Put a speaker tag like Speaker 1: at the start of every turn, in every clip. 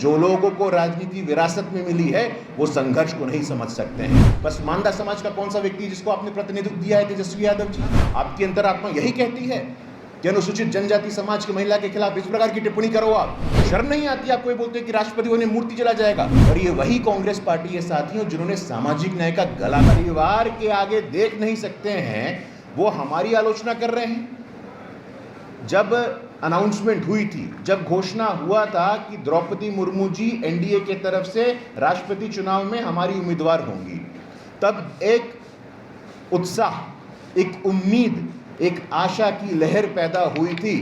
Speaker 1: जो लोगों को राजनीति विरासत में मिली है वो संघर्ष को नहीं समझ सकते हैं। पसमानदा समाज का कौन सा व्यक्ति जिसको आपने प्रतिनिधित्व दिया है तेजस्वी यादव जी? आपकी अंतरात्मा यही कहती है कि अनुसूचित जनजाति समाज की महिला के खिलाफ इस प्रकार की टिप्पणी करो आप? शर्म नहीं आती आपको ये बोलते हैं कि राष्ट्रपति ने मूर्ति जला जाएगा? और ये वही कांग्रेस पार्टी है साथियों जिन्होंने सामाजिक न्याय का गला परिवार के आगे देख नहीं सकते हैं, वो हमारी आलोचना कर रहे हैं। जब अनाउंसमेंट हुई थी, जब घोषणा हुआ था कि द्रौपदी मुर्मू जी एनडीए के तरफ से राष्ट्रपति चुनाव में हमारी उम्मीदवार होंगी, तब एक उत्साह, एक उम्मीद, एक आशा की लहर पैदा हुई थी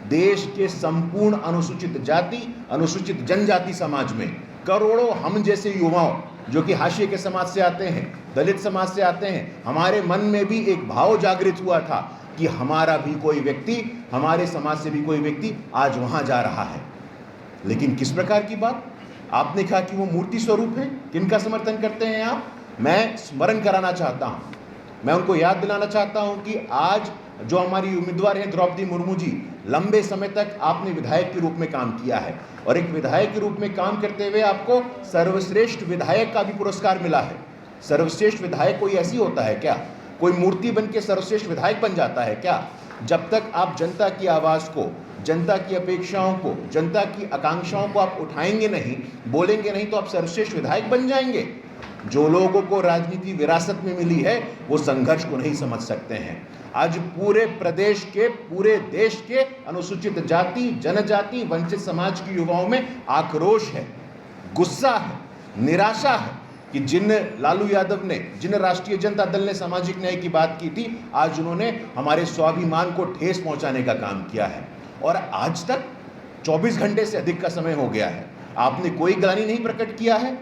Speaker 1: देश के संपूर्ण अनुसूचित जाति, अनुसूचित जनजाति समाज में। करोड़ों हम जैसे युवाओं जो कि हाशिए के समाज से आते हैं, दलित समाज से आते हैं, हमारे मन में भी एक भाव जागृत हुआ था कि हमारा भी कोई व्यक्ति, हमारे समाज से भी कोई व्यक्ति आज वहां जा रहा है। लेकिन किस प्रकार की बात? आपने कहा कि वो मूर्ति स्वरूप है। किनका समर्थन करते हैं आप? मैं स्मरण कराना चाहता हूं, मैं उनको याद दिलाना चाहता हूं कि आज जो हमारी उम्मीदवार हैं द्रौपदी मुर्मू जी, लंबे समय तक आपने विधायक के रूप में काम किया है और एक विधायक के रूप में काम करते हुए आपको सर्वश्रेष्ठ विधायक का भी पुरस्कार मिला है। सर्वश्रेष्ठ विधायक कोई ऐसी होता है क्या? कोई मूर्ति बन के सर्वश्रेष्ठ विधायक बन जाता है क्या? जब तक आप जनता की आवाज़ को, जनता की अपेक्षाओं को, जनता की आकांक्षाओं को आप उठाएंगे नहीं, बोलेंगे नहीं, तो आप सर्वश्रेष्ठ विधायक बन जाएंगे। जो लोगों को राजनीति विरासत में मिली है वो संघर्ष को नहीं समझ सकते हैं। आज पूरे प्रदेश के, पूरे देश के अनुसूचित जाति, जनजाति, वंचित समाज के युवाओं में आक्रोश है, गुस्सा है, निराशा है कि जिन लालू यादव ने, जिन राष्ट्रीय जनता दल ने सामाजिक न्याय की बात की थी, आज उन्होंने हमारे स्वाभिमान को ठेस पहुंचाने का काम किया है। और आज तक 24 घंटे से अधिक का समय हो गया है, आपने कोई ग्लानि नहीं प्रकट किया है।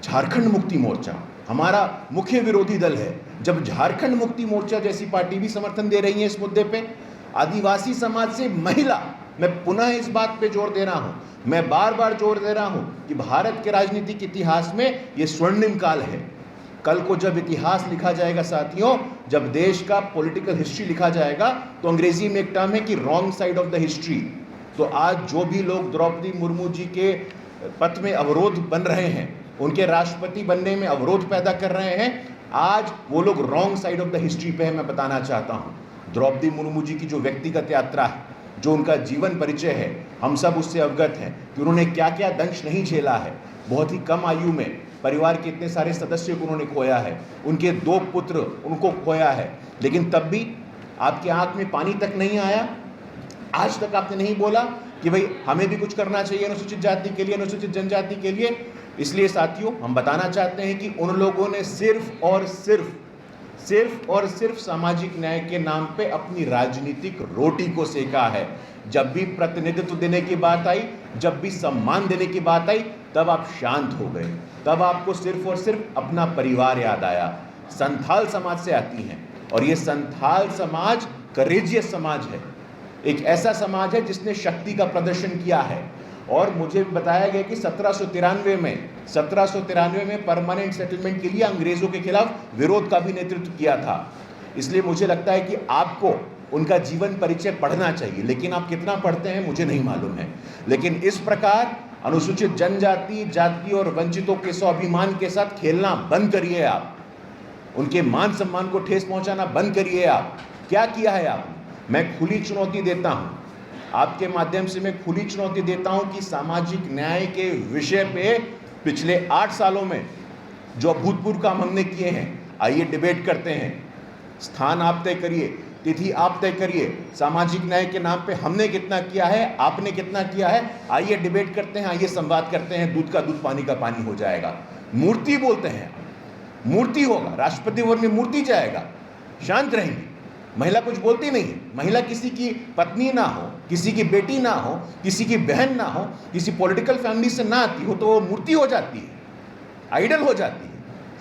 Speaker 1: झारखंड मुक्ति मोर्चा हमारा मुख्य विरोधी दल है, जब झारखंड मुक्ति मोर्चा जैसी पार्टी भी समर्थन दे रही है इस मुद्दे पे, आदिवासी समाज से महिला, मैं पुनः इस बात पे जोर दे रहा हूं, मैं बार बार जोर दे रहा हूं कि भारत के राजनीतिक इतिहास में ये स्वर्णिम काल है। कल को जब इतिहास लिखा जाएगा साथियों, जब देश का पॉलिटिकल हिस्ट्री लिखा जाएगा, तो अंग्रेजी में एक टर्म है कि wrong side of the history. तो आज जो भी लोग द्रौपदी मुर्मू जी के पथ में अवरोध बन रहे हैं, उनके राष्ट्रपति बनने में अवरोध पैदा कर रहे हैं, आज वो लोग wrong side of the history पे है। मैं बताना चाहता हूँ द्रौपदी मुर्मू जी की जो व्यक्तिगत यात्रा है, जो उनका जीवन परिचय है, हम सब उससे अवगत हैं कि उन्होंने क्या क्या दंश नहीं झेला है। बहुत ही कम आयु में परिवार के इतने सारे सदस्यों को उन्होंने खोया है, उनके 2 पुत्र उनको खोया है, लेकिन तब भी आपके आंख में पानी तक नहीं आया। आज तक आपने नहीं बोला कि भाई हमें भी कुछ करना चाहिए अनुसूचित जाति के लिए, अनुसूचित जनजाति के लिए। इसलिए साथियों हम बताना चाहते हैं कि उन लोगों ने सिर्फ और सिर्फ सामाजिक न्याय के नाम पे अपनी राजनीतिक रोटी को सेका है। जब भी प्रतिनिधित्व देने की बात आई, जब भी सम्मान देने की बात आई, तब आप शांत हो गए, तब आपको सिर्फ और सिर्फ अपना परिवार याद आया। संथाल समाज से आती हैं और ये संथाल समाज करेजियस समाज है, एक ऐसा समाज है जिसने शक्ति का प्रदर्शन किया है। और मुझे बताया गया कि 1793 में परमानेंट सेटलमेंट के लिए अंग्रेजों के खिलाफ विरोध का भी नेतृत्व किया था। इसलिए मुझे लगता है कि आपको उनका जीवन परिचय पढ़ना चाहिए, लेकिन आप कितना पढ़ते हैं मुझे नहीं मालूम है। लेकिन इस प्रकार अनुसूचित जनजाति, जाति और वंचितों के स्वाभिमान के साथ खेलना बंद करिए आप, उनके मान सम्मान को ठेस पहुंचाना बंद करिए आप। क्या किया है आपने? मैं खुली चुनौती देता हूं, आपके माध्यम से मैं खुली चुनौती देता हूं कि सामाजिक न्याय के विषय पे पिछले 8 सालों में जो अभूतपूर्व काम हमने किए हैं, आइए डिबेट करते हैं। स्थान आप तय करिए, तिथि आप तय करिए, सामाजिक न्याय के नाम पे हमने कितना किया है, आपने कितना किया है, आइए डिबेट करते हैं, आइए संवाद करते हैं। दूध का दूध, पानी का पानी हो जाएगा। मूर्ति बोलते हैं, मूर्ति होगा, राष्ट्रपति भवन में मूर्ति जाएगा, शांत रहेंगे। महिला कुछ बोलती नहीं है, महिला किसी की पत्नी ना हो, किसी की बेटी ना हो, किसी की बहन ना हो, किसी पॉलिटिकल फैमिली से ना आती हो, तो वो मूर्ति हो जाती है, आइडल हो जाती है।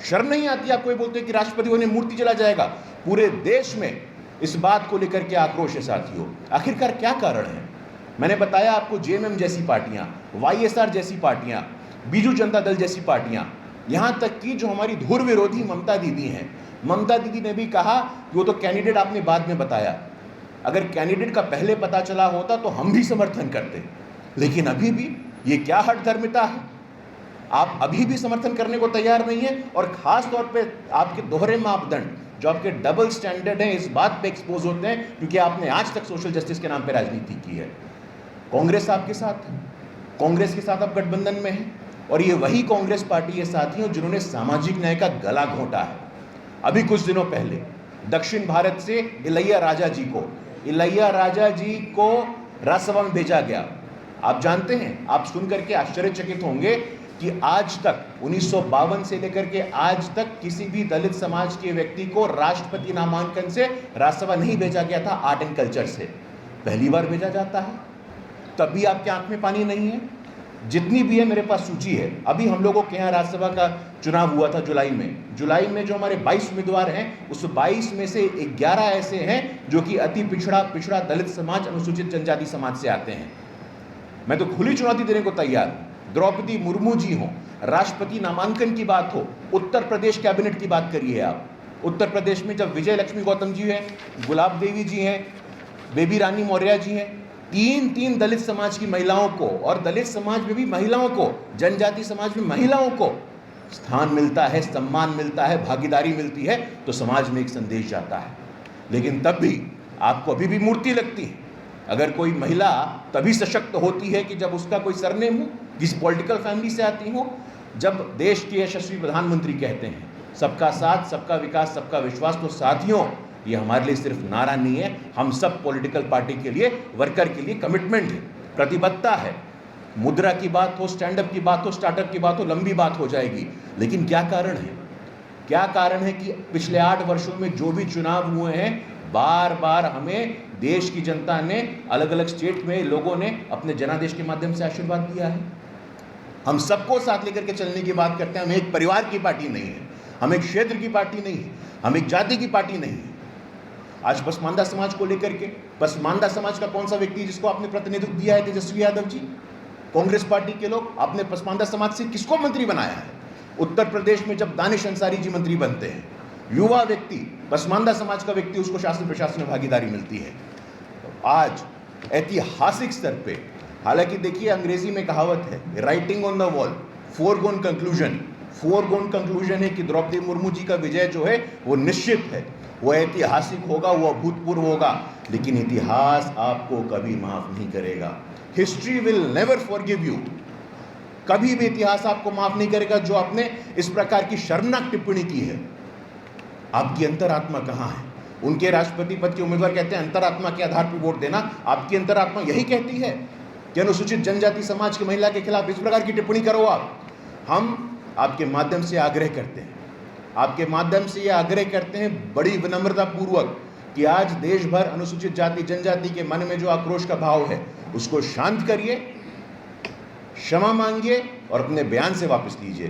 Speaker 1: शर्म नहीं आती आपको ये बोलते कि राष्ट्रपति भवन में मूर्ति चला जाएगा? पूरे देश में इस बात को लेकर के आक्रोश है साथियों। आखिरकार क्या कारण है? मैंने बताया आपको, जेएमएम जैसी पार्टियां, वाईएसआर जैसी पार्टियां, बीजू जनता दल जैसी पार्टियां, यहाँ तक कि जो हमारी धुर विरोधी ममता दीदी हैं, ममता दीदी ने भी कहा कि वो तो कैंडिडेट आपने बाद में बताया, अगर कैंडिडेट का पहले पता चला होता तो हम भी समर्थन करते। लेकिन अभी भी ये क्या हठधर्मिता है? आप अभी भी समर्थन करने को तैयार नहीं है, और खास तौर पे आपके दोहरे मापदंड, जो आपके डबल स्टैंडर्ड हैं, इस बात पे एक्सपोज होते हैं क्योंकि आपने आज तक सोशल जस्टिस के नाम पे राजनीति की है। कांग्रेस आपके साथ है, कांग्रेस के साथ आप गठबंधन में हैं, और ये वही कांग्रेस पार्टी के साथी हैं जिन्होंने सामाजिक न्याय का गला घोंटा है। अभी कुछ दिनों पहले दक्षिण भारत से इलैया राजा जी को राज्यसभा में भेजा गया। आप जानते हैं, आप सुन करके आश्चर्यचकित होंगे कि आज तक 1952 से लेकर के आज तक किसी भी दलित समाज के व्यक्ति को राष्ट्रपति नामांकन से राज्यसभा नहीं भेजा गया था। आर्ट एंड कल्चर से पहली बार भेजा जाता है, तब भी आपके आंख में पानी नहीं है। जितनी भी है, मेरे पास सूची है। अभी हम लोगों के यहाँ राज्यसभा का चुनाव हुआ था जुलाई में जो हमारे 22 उम्मीदवार हैं, उस 22 में से 11 ऐसे हैं जो कि अति पिछड़ा दलित समाज, अनुसूचित जनजाति समाज से आते हैं। मैं तो खुली चुनौती देने को तैयार हूं। द्रौपदी मुर्मू जी हो, राष्ट्रपति नामांकन की बात हो, उत्तर प्रदेश कैबिनेट की बात करिए आप। उत्तर प्रदेश में जब विजय लक्ष्मी गौतम जी हैं, गुलाब देवी जी हैं, बेबी रानी मौर्य जी हैं, तीन दलित समाज की महिलाओं को, और दलित समाज में भी महिलाओं को, जनजाति समाज में महिलाओं को स्थान मिलता है, सम्मान मिलता है, भागीदारी मिलती है, तो समाज में एक संदेश जाता है। लेकिन तब भी आपको अभी भी मूर्ति लगती है। अगर कोई महिला तभी सशक्त होती है कि जब उसका कोई सरनेम हो, किसी पॉलिटिकल फैमिली से आती हो, जब देश के यशस्वी प्रधानमंत्री कहते हैं सबका साथ, सबका विकास, सबका विश्वास। तो साथियों, ये हमारे लिए सिर्फ नारा नहीं है, हम सब पॉलिटिकल पार्टी के लिए, वर्कर के लिए कमिटमेंट है, प्रतिबद्धता है। मुद्रा की बात हो, स्टैंड अप की बात हो, स्टार्टअप की बात हो, लंबी बात हो जाएगी। लेकिन क्या कारण है? क्या कारण है कि पिछले 8 वर्षों में जो भी चुनाव हुए हैं, बार बार हमें देश की जनता ने, अलग अलग स्टेट में लोगों ने अपने जनादेश के माध्यम से आशीर्वाद दिया है। हम सबको साथ लेकर के चलने की बात करते हैं। हम एक परिवार की पार्टी नहीं है, हम एक क्षेत्र की पार्टी नहीं है, हम एक जाति की पार्टी नहीं है। आज पसमानदा समाज को लेकर के, पसमानदा समाज का कौन सा व्यक्ति जिसको आपने प्रतिनिधित्व दिया है? तेजस्वी यादव जी, कांग्रेस पार्टी के लोग। आपने पसमानदा समाज से किसको मंत्री बनाया है? उत्तर प्रदेश में जब दानिश अंसारी जी मंत्री बनते हैं, युवा व्यक्ति, पसमानदा समाज का व्यक्ति, उसको शासन प्रशासन में भागीदारी मिलती है। तो आज ऐतिहासिक स्तर पे, हालांकि देखिए अंग्रेजी में कहावत है, writing on the wall, foregone conclusion है कि द्रौपदी मुर्मू जी का विजय जो है वो निश्चित है, वो ऐतिहासिक होगा, वो अभूतपूर्व होगा। लेकिन इतिहास आपको कभी माफ नहीं करेगा। History will never forgive you. कभी भी इतिहास आपको माफ नहीं करेगा जो आपने इस प्रकार की शर्मनाक टिप्पणी की है। आपकी अंतरात्मा कहाँ है? उनके राष्ट्रपति पद के उम्मीदवार कहते हैं अंतरात्मा के आधार पर वोट देना। आपकी अंतरात्मा यही कहती है कि अनुसूचित जनजाति समाज की महिला के खिलाफ इस प्रकार की टिप्पणी करो आप। हम आपके माध्यम से आग्रह करते हैं, आपके माध्यम से ये आग्रह करते हैं बड़ी विनम्रता पूर्वक कि आज देश भर अनुसूचित जाति जनजाति के मन में जो आक्रोश का भाव है उसको शांत करिए, क्षमा मांगिए और अपने बयान से वापस लीजिए।